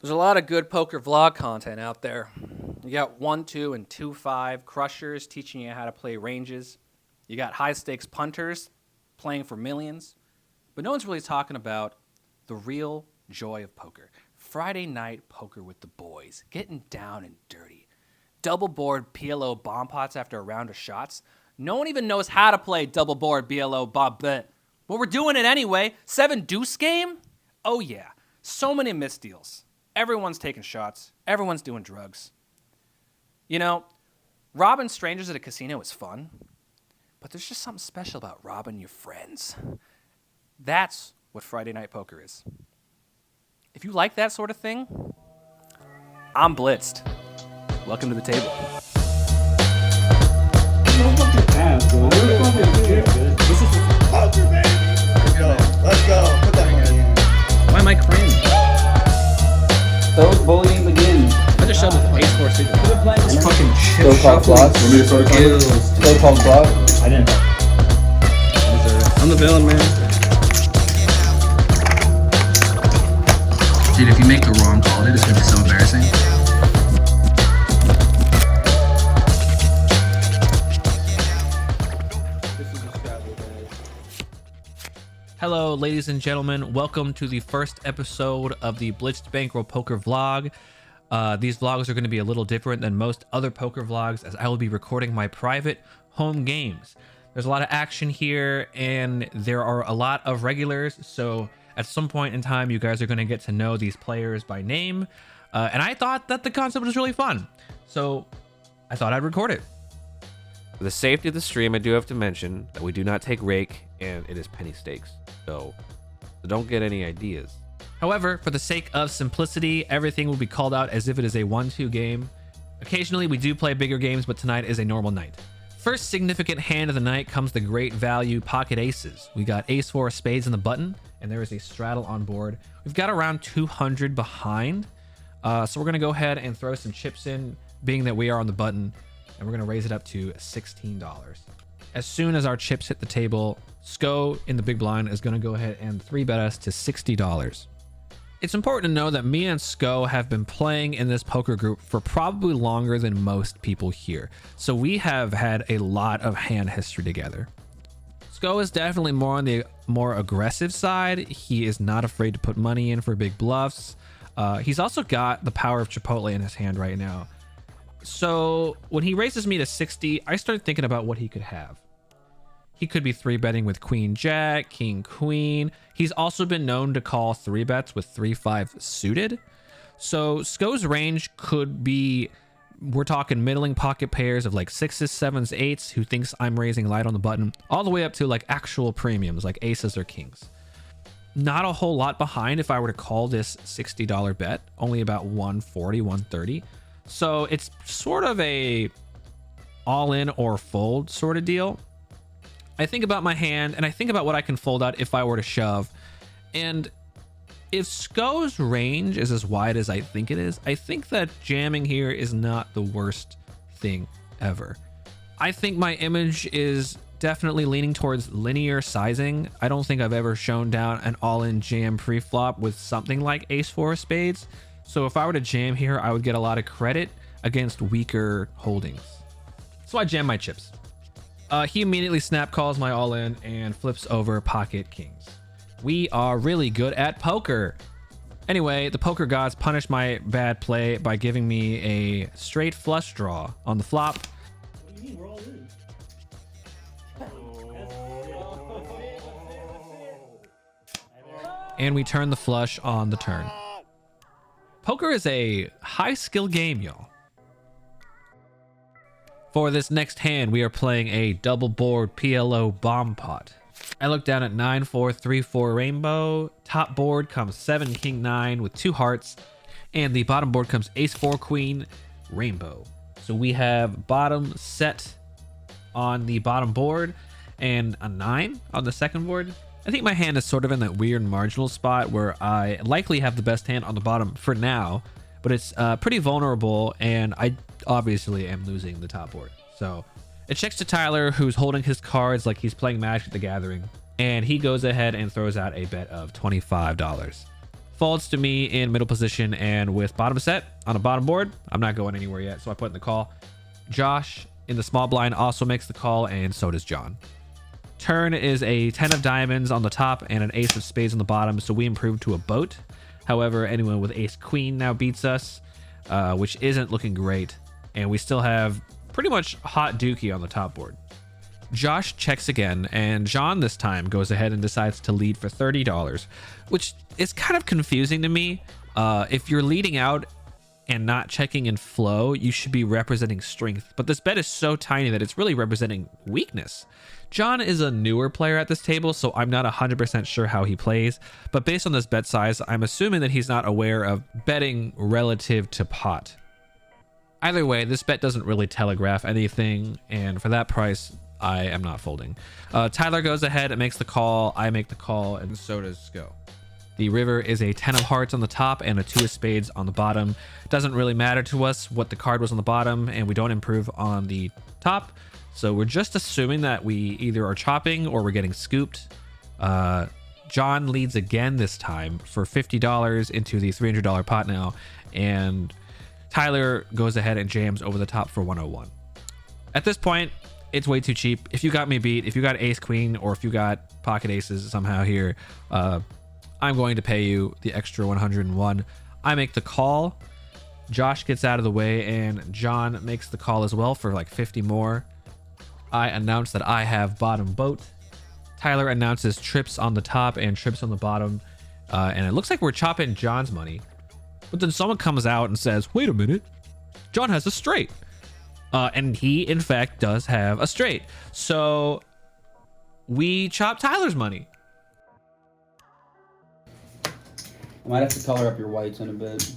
There's a lot of good poker vlog content out there. You got 1-2 and 2-5 crushers teaching you how to play ranges. You got high-stakes punters playing for millions. But no one's really talking about the real joy of poker. Friday night poker with the boys, getting down and dirty. Double board PLO bomb pots after a round of shots. No one even knows how to play double board PLO bomb, but we're doing it anyway. 7 deuce game? Oh yeah, so many missed deals. Everyone's taking shots. Everyone's doing drugs. You know, robbing strangers at a casino is fun, but there's just something special about robbing your friends. That's what Friday night poker is. If you like that sort of thing, I'm blitzed. Welcome to the table. This is poker, baby. Let's go. Put that money in. Why am I cringe? Those bullying begins. I just shoved with ace 4 suited. This fucking shit. So-called floss. So-called floss. I didn't. I'm the villain, man. Dude, if you make the wrong call, it's gonna be so embarrassing. Hello, ladies and gentlemen. Welcome to the first episode of the Blitzed Bankroll Poker Vlog. These vlogs are going to be a little different than most other poker vlogs, as I will be recording my private home games. There's a lot of action here, and there are a lot of regulars, so at some point in time, you guys are going to get to know these players by name. And I thought that the concept was really fun, so I thought I'd record it. For the safety of the stream, I do have to mention that we do not take rake, and it is penny stakes. So don't get any ideas. However, for the sake of simplicity, everything will be called out as if it is a 1-2 game. Occasionally, we do play bigger games, but tonight is a normal night. First significant hand of the night comes the great value pocket aces. We got ace 4 spades in the button, and there is a straddle on board. We've got around 200 behind, so we're going to go ahead and throw some chips in, being that we are on the button, and we're going to raise it up to $16. As soon as our chips hit the table, Sko in the big blind is going to go ahead and 3-bet us to $60. It's important to know that me and Sko have been playing in this poker group for probably longer than most people here, so we have had a lot of hand history together. Sko is definitely more on the more aggressive side. He is not afraid to put money in for big bluffs. He's also got the power of Chipotle in his hand right now. So when he raises me to 60, I start thinking about what he could have. He could be 3-betting with Queen Jack, King Queen. He's also been known to call 3-bets with 3-5 suited. So Sko's range could be, we're talking middling pocket pairs of like 6s, 7s, 8s, who thinks I'm raising light on the button, all the way up to like actual premiums like aces or kings. Not a whole lot behind if I were to call this $60 bet, only about 140, 130. So it's sort of a all in or fold sort of deal. I think about my hand and I think about what I can fold out if I were to shove. And if Sko's range is as wide as I think it is, I think that jamming here is not the worst thing ever. I think my image is definitely leaning towards linear sizing. I don't think I've ever shown down an all-in jam pre-flop with something like ace 4 spades. So if I were to jam here, I would get a lot of credit against weaker holdings. So I jam my chips. He immediately snap calls my all-in and flips over pocket kings. We are really good at poker. Anyway, the poker gods punish my bad play by giving me a straight flush draw on the flop. What do you mean? We're all in. And we turn the flush on the turn. Poker is a high skill game, y'all. For this next hand, we are playing a double board PLO bomb pot. I look down at 9-4-3-4 rainbow. Top board comes 7 king 9 with 2 hearts, and the bottom board comes ace 4 queen rainbow. So we have bottom set on the bottom board and a 9 on the second board. I think my hand is sort of in that weird marginal spot where I likely have the best hand on the bottom for now, but it's pretty vulnerable, and I obviously am losing the top board. So it checks to Tyler, who's holding his cards like he's playing Magic the Gathering, and he goes ahead and throws out a bet of $25. Folds to me in middle position and with bottom set on a bottom board. I'm not going anywhere yet, so I put in the call. Josh in the small blind also makes the call, and so does John. Turn is a 10 of diamonds on the top and an ace of spades on the bottom, so we improve to a boat. However, anyone with ace queen now beats us, which isn't looking great, and we still have pretty much hot dookie on the top board. Josh checks again, and John this time goes ahead and decides to lead for $30, which is kind of confusing to me. If you're leading out and not checking in flow, you should be representing strength, but this bet is so tiny that it's really representing weakness. John is a newer player at this table, so I'm not 100% sure how he plays, but based on this bet size, I'm assuming that he's not aware of betting relative to pot. Either way, this bet doesn't really telegraph anything, and for that price, I am not folding. Tyler goes ahead and makes the call, I make the call, and so does Sko. The river is a 10 of hearts on the top and a 2 of spades on the bottom. Doesn't really matter to us what the card was on the bottom, and we don't improve on the top. So we're just assuming that we either are chopping or we're getting scooped. John leads again this time for $50 into the $300 pot now, and Tyler goes ahead and jams over the top for 101. At this point, it's way too cheap. If you got me beat, if you got ace queen, or if you got pocket aces somehow here, I'm going to pay you the extra 101. I make the call. Josh gets out of the way, and John makes the call as well for like 50 more. I announce that I have bottom boat. Tyler announces trips on the top and trips on the bottom. And it looks like we're chopping John's money. But then someone comes out and says, wait a minute, John has a straight. And he, in fact, does have a straight. So we chop Tyler's money. I might have to color up your whites in a bit.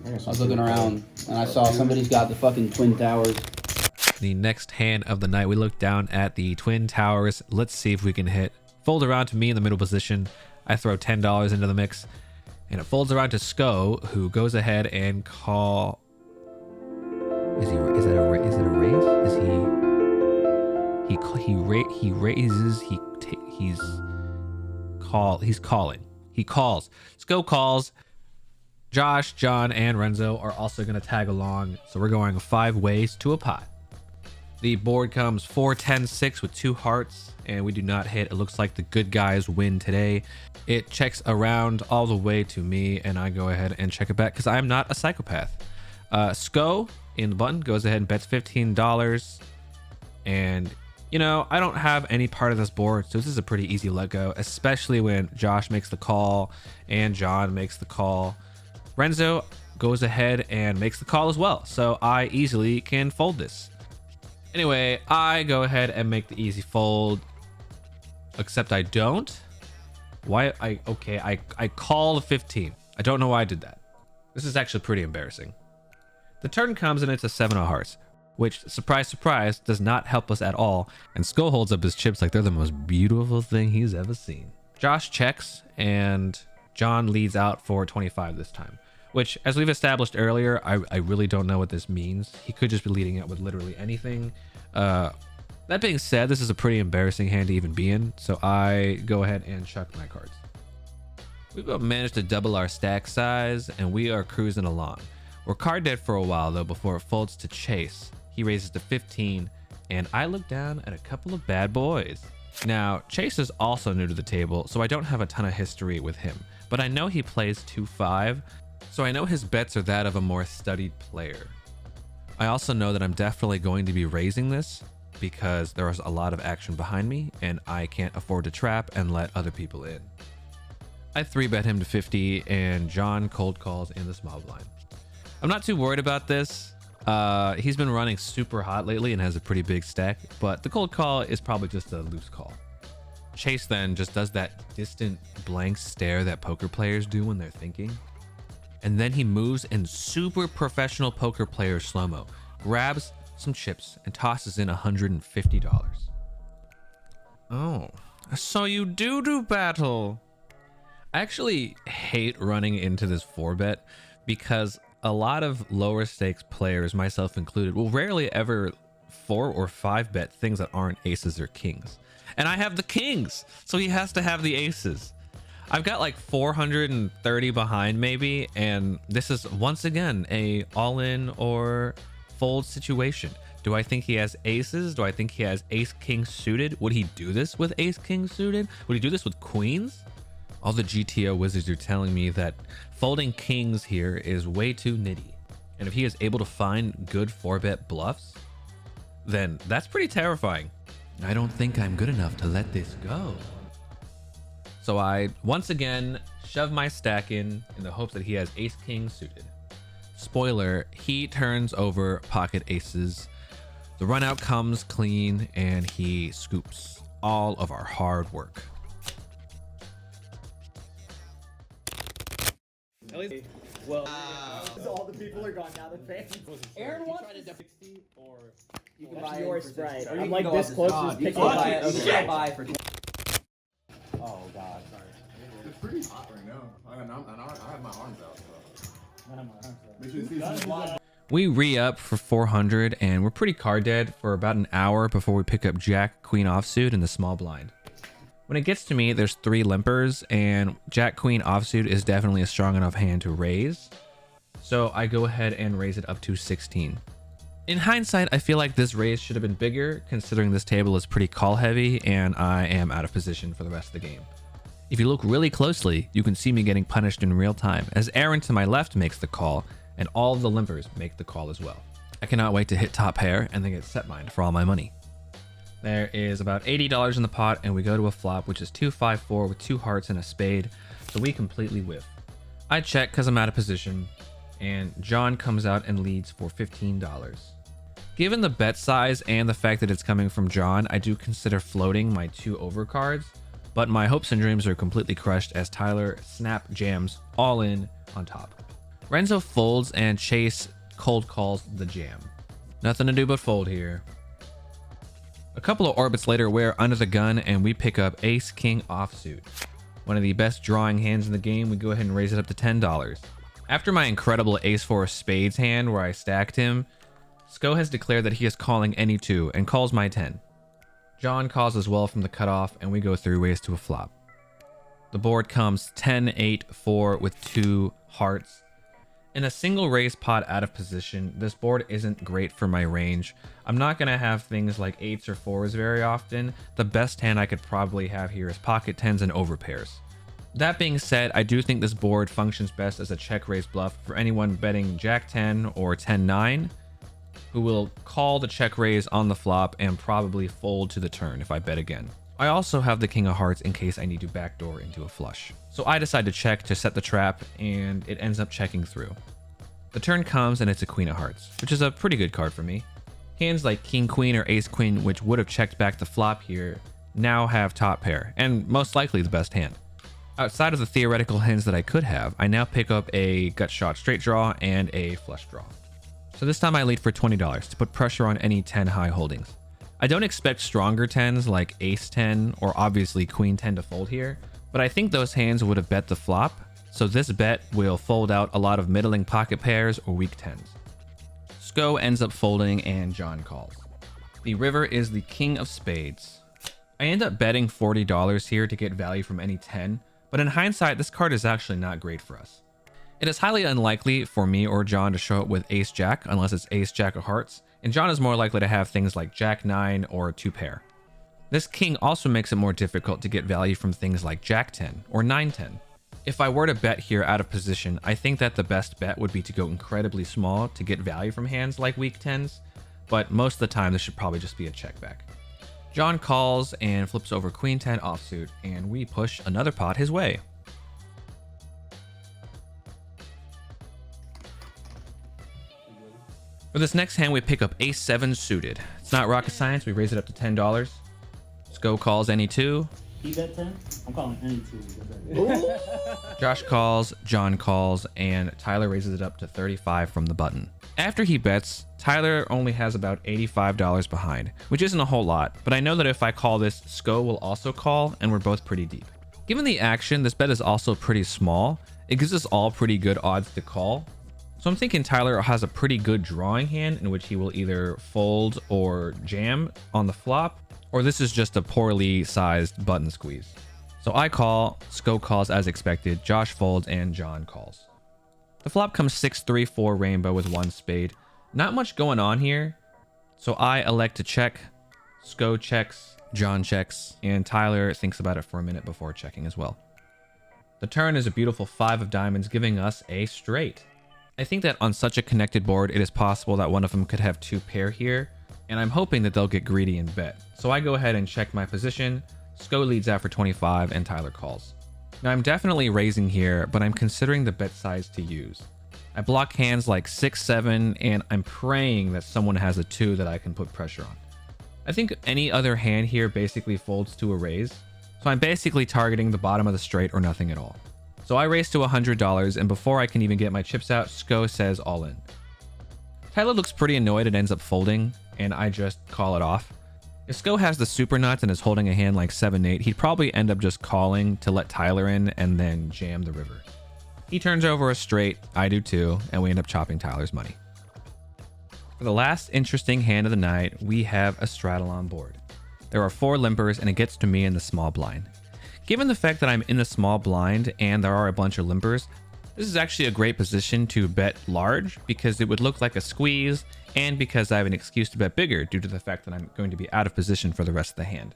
I was looking around and I saw somebody's got the fucking twin towers. The next hand of the night, we look down at the twin towers. Let's see if we can hit. Fold around to me in the middle position. I throw $10 into the mix, and it folds around to Sko, who goes ahead and call. Is it a raise? Is he raises? He's calling. He calls. Sko calls. Josh, John, and Renzo are also going to tag along, so we're going 5 ways to a pot. The board comes 4, 10, 6 with 2 hearts, and we do not hit. It looks like the good guys win today. It checks around all the way to me, and I go ahead and check it back because I'm not a psychopath. Sko in the button goes ahead and bets $15, and you know, I don't have any part of this board, so this is a pretty easy let go, especially when Josh makes the call and John makes the call. Renzo goes ahead and makes the call as well, so I easily can fold this. Anyway, I go ahead and make the easy fold, except I don't. Why? I call the 15. I don't know why I did that. This is actually pretty embarrassing. The turn comes and it's a 7 of hearts, which, surprise, surprise, does not help us at all. And Skull holds up his chips like they're the most beautiful thing he's ever seen. Josh checks and John leads out for 25 this time, which, as we've established earlier, I really don't know what this means. He could just be leading out with literally anything. That being said, this is a pretty embarrassing hand to even be in, so I go ahead and chuck my cards. We've managed to double our stack size, and we are cruising along. We're card dead for a while, though, before it folds to Chase. He raises to 15, and I look down at a couple of bad boys. Now, Chase is also new to the table, so I don't have a ton of history with him, but I know he plays 2-5, so I know his bets are that of a more studied player. I also know that I'm definitely going to be raising this because there is a lot of action behind me and I can't afford to trap and let other people in. I 3-bet him to 50 and John cold calls in the small blind. I'm not too worried about this. He's been running super hot lately and has a pretty big stack, but the cold call is probably just a loose call. Chase then just does that distant blank stare that poker players do when they're thinking. And then he moves in super professional poker player slow-mo, grabs some chips and tosses in $150. Oh, so you do battle. I actually hate running into this 4-bet because a lot of lower stakes players, myself included, will rarely ever 4 or 5-bet things that aren't aces or kings. And I have the kings, so he has to have the aces. I've got like 430 behind maybe, and this is once again a all-in or fold situation. Do I think he has aces? Do I think he has ace king suited? Would he do this with ace king suited? Would he do this with queens? All the GTO wizards are telling me that folding kings here is way too nitty. And if he is able to find good 4-bet bluffs, then that's pretty terrifying. I don't think I'm good enough to let this go. So I once again shove my stack in the hopes that he has ace king suited. Spoiler, he turns over pocket aces. The run out comes clean and he scoops all of our hard work. Well, all the people are gone now. The fans. Aaron wants to 60 or you can that's buy your it for Sprite. 60. I'm You can like go this off the close top. to You picking can up. buy it. You Okay. can buy it for 20. Oh god. It's pretty hot right now. I have my arms out. So. Make sure you see some live. We re-up for 400 and we're pretty card dead for about an hour before we pick up Jack Queen offsuit in the small blind. When it gets to me, there's 3 limpers and Jack Queen offsuit is definitely a strong enough hand to raise. So I go ahead and raise it up to 16. In hindsight, I feel like this raise should have been bigger considering this table is pretty call heavy and I am out of position for the rest of the game. If you look really closely, you can see me getting punished in real time as Aaron to my left makes the call and all of the limpers make the call as well. I cannot wait to hit top pair and then get set mined for all my money. There is about $80 in the pot and we go to a flop which is 2-5-4 with 2 hearts and a spade, so we completely whiff. I check because I'm out of position and John comes out and leads for $15. Given the bet size and the fact that it's coming from John, I do consider floating my 2 overcards, but my hopes and dreams are completely crushed as Tyler snap jams all in on top. Renzo folds and Chase cold calls the jam. Nothing to do but fold here. A couple of orbits later, we're under the gun and we pick up ace king offsuit. One of the best drawing hands in the game, we go ahead and raise it up to $10. After my incredible ace 4 spades hand where I stacked him, Sko has declared that he is calling any 2 and calls my 10. John calls as well from the cutoff and we go 3 ways to a flop. The board comes 10-8-4 with 2 hearts. In a single raise pot out of position, this board isn't great for my range. I'm not going to have things like 8s or 4s very often. The best hand I could probably have here is pocket 10s and overpairs. That being said, I do think this board functions best as a check raise bluff for anyone betting Jack 10 or 10-9, who will call the check raise on the flop and probably fold to the turn if I bet again. I also have the king of hearts in case I need to backdoor into a flush. So I decide to check to set the trap and it ends up checking through. The turn comes and it's a queen of hearts, which is a pretty good card for me. Hands like king queen or ace queen, which would have checked back the flop here, now have top pair and most likely the best hand. Outside of the theoretical hands that I could have, I now pick up a gut shot straight draw and a flush draw. So this time I lead for $20 to put pressure on any 10 high holdings. I don't expect stronger 10s like ace 10 or obviously queen 10 to fold here, but I think those hands would have bet the flop, so this bet will fold out a lot of middling pocket pairs or weak 10s. Sko ends up folding and John calls. The river is the king of spades. I end up betting $40 here to get value from any 10, but in hindsight this card is actually not great for us. It is highly unlikely for me or John to show up with ace jack unless it's ace jack of hearts, and John is more likely to have things like jack 9 or 2 pair. This king also makes it more difficult to get value from things like jack 10 or 9-10. If I were to bet here out of position, I think that the best bet would be to go incredibly small to get value from hands like weak 10s, but most of the time this should probably just be a check back. John calls and flips over queen 10 offsuit, and we push another pot his way. For this next hand, we pick up ace 7 suited. It's not rocket science, we raise it up to $10. Sko calls any 2. He bet 10? I'm calling any 2. Josh calls, John calls, and Tyler raises it up to $35 from the button. After he bets, Tyler only has about $85 behind, which isn't a whole lot, but I know that if I call this, Sko will also call, and we're both pretty deep. Given the action, this bet is also pretty small. It gives us all pretty good odds to call. So I'm thinking Tyler has a pretty good drawing hand in which he will either fold or jam on the flop, or this is just a poorly sized button squeeze. So I call, Sko calls as expected, Josh folds, and John calls. The flop comes 6-3-4 rainbow with 1 spade. Not much going on here, so I elect to check. Sko checks, John checks, and Tyler thinks about it for a minute before checking as well. The turn is a beautiful 5 of diamonds, giving us a straight. I think that on such a connected board, it is possible that one of them could have 2 pair here, and I'm hoping that they'll get greedy and bet. So I go ahead and check my position. Sko leads out for 25 and Tyler calls. Now I'm definitely raising here, but I'm considering the bet size to use. I block hands like 6-7, and I'm praying that someone has a 2 that I can put pressure on. I think any other hand here basically folds to a raise, so I'm basically targeting the bottom of the straight or nothing at all. So I raise to $100, and before I can even get my chips out, Sko says all in. Tyler looks pretty annoyed and ends up folding, and I just call it off. If Sko has the super nuts and is holding a hand like 7-8, he'd probably end up just calling to let Tyler in and then jam the river. He turns over a straight, I do too, and we end up chopping Tyler's money. For the last interesting hand of the night, we have a straddle on board. There are 4 limpers, and it gets to me in the small blind. Given the fact that I'm in the small blind and there are a bunch of limpers, this is actually a great position to bet large because it would look like a squeeze, and because I have an excuse to bet bigger due to the fact that I'm going to be out of position for the rest of the hand.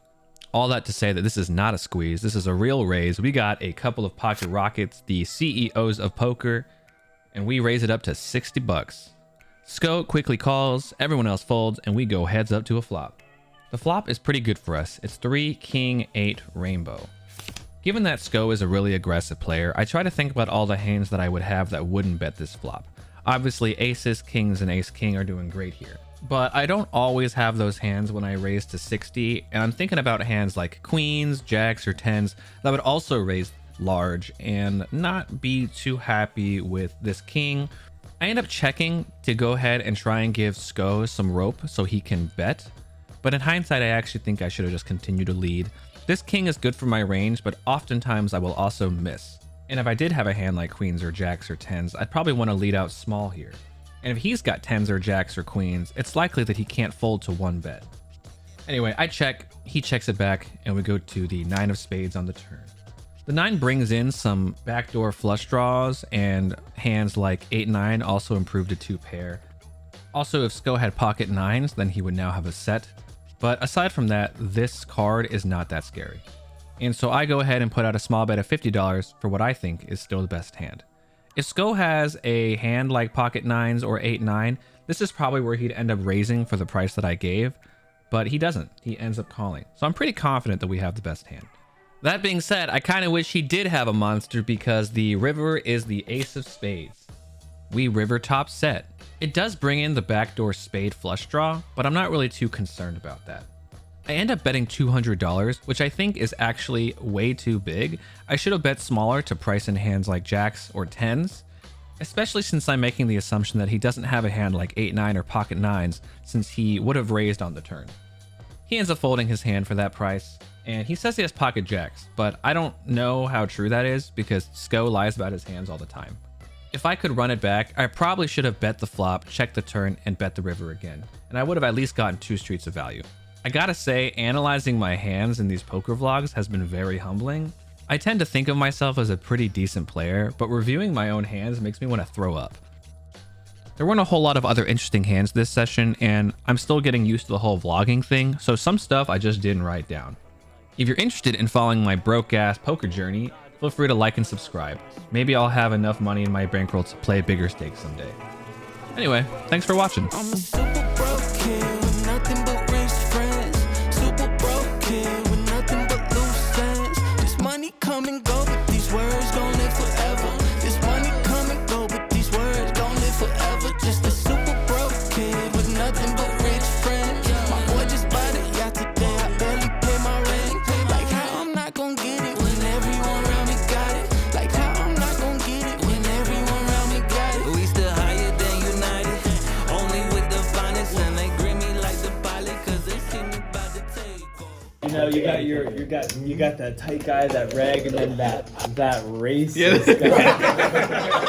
All that to say that this is not a squeeze, this is a real raise. We got a couple of pocket rockets, the CEOs of poker, and we raise it up to 60 bucks. Sko quickly calls, everyone else folds, and we go heads up to a flop. The flop is pretty good for us. It's 3 king 8 rainbow. Given that Sko is a really aggressive player, I try to think about all the hands that I would have that wouldn't bet this flop. Obviously aces, kings, and ace king are doing great here. But I don't always have those hands when I raise to 60, and I'm thinking about hands like queens, jacks, or 10s that would also raise large and not be too happy with this king. I end up checking to go ahead and try and give Sko some rope so he can bet. But in hindsight, I actually think I should have just continued to lead. This king is good for my range, but oftentimes I will also miss. And if I did have a hand like queens or jacks or 10s, I'd probably want to lead out small here. And if he's got 10s or jacks or queens, it's likely that he can't fold to 1 bet. Anyway, I check, he checks it back, and we go to the 9 of spades on the turn. The 9 brings in some backdoor flush draws, and hands like 8-9 also improve to 2 pair. Also, if Sko had pocket 9s, then he would now have a set. But aside from that, this card is not that scary. And so I go ahead and put out a small bet of $50 for what I think is still the best hand. If Sko has a hand like pocket 9s or 8-9, this is probably where he'd end up raising for the price that I gave, but he doesn't. He ends up calling. So I'm pretty confident that we have the best hand. That being said, I kind of wish he did have a monster because the river is the ace of spades. We river top set. It does bring in the backdoor spade flush draw, but I'm not really too concerned about that. I end up betting $200, which I think is actually way too big. I should have bet smaller to price in hands like jacks or 10s, especially since I'm making the assumption that he doesn't have a hand like 8-9 or pocket 9s since he would have raised on the turn. He ends up folding his hand for that price, and he says he has pocket jacks, but I don't know how true that is because Sko lies about his hands all the time. If I could run it back, I probably should have bet the flop, checked the turn, and bet the river again, and I would have at least gotten 2 streets of value. I gotta say, analyzing my hands in these poker vlogs has been very humbling. I tend to think of myself as a pretty decent player, but reviewing my own hands makes me want to throw up. There weren't a whole lot of other interesting hands this session, and I'm still getting used to the whole vlogging thing, so some stuff I just didn't write down. If you're interested in following my broke-ass poker journey, feel free to like and subscribe. Maybe I'll have enough money in my bankroll to play bigger stakes someday. Anyway, thanks for watching. I'm a super broke kid with nothing but rich friends. Super broke kid with nothing but loose ends. This money come and go, but these words gon' live forever. This money come and go, but these words gon' live forever. Just a super broke kid with nothing but rich friends. My boy just bought a yacht today, I barely pay my rent. Like how I'm not gon' get it when everyone around me got it. Like how I'm not gon' get it when everyone around me got it. We still higher than United, only with the finest, and they grin me like the pilot, cause they see me about to take off. You know, you got that tight guy, that rag, and then that racist guy.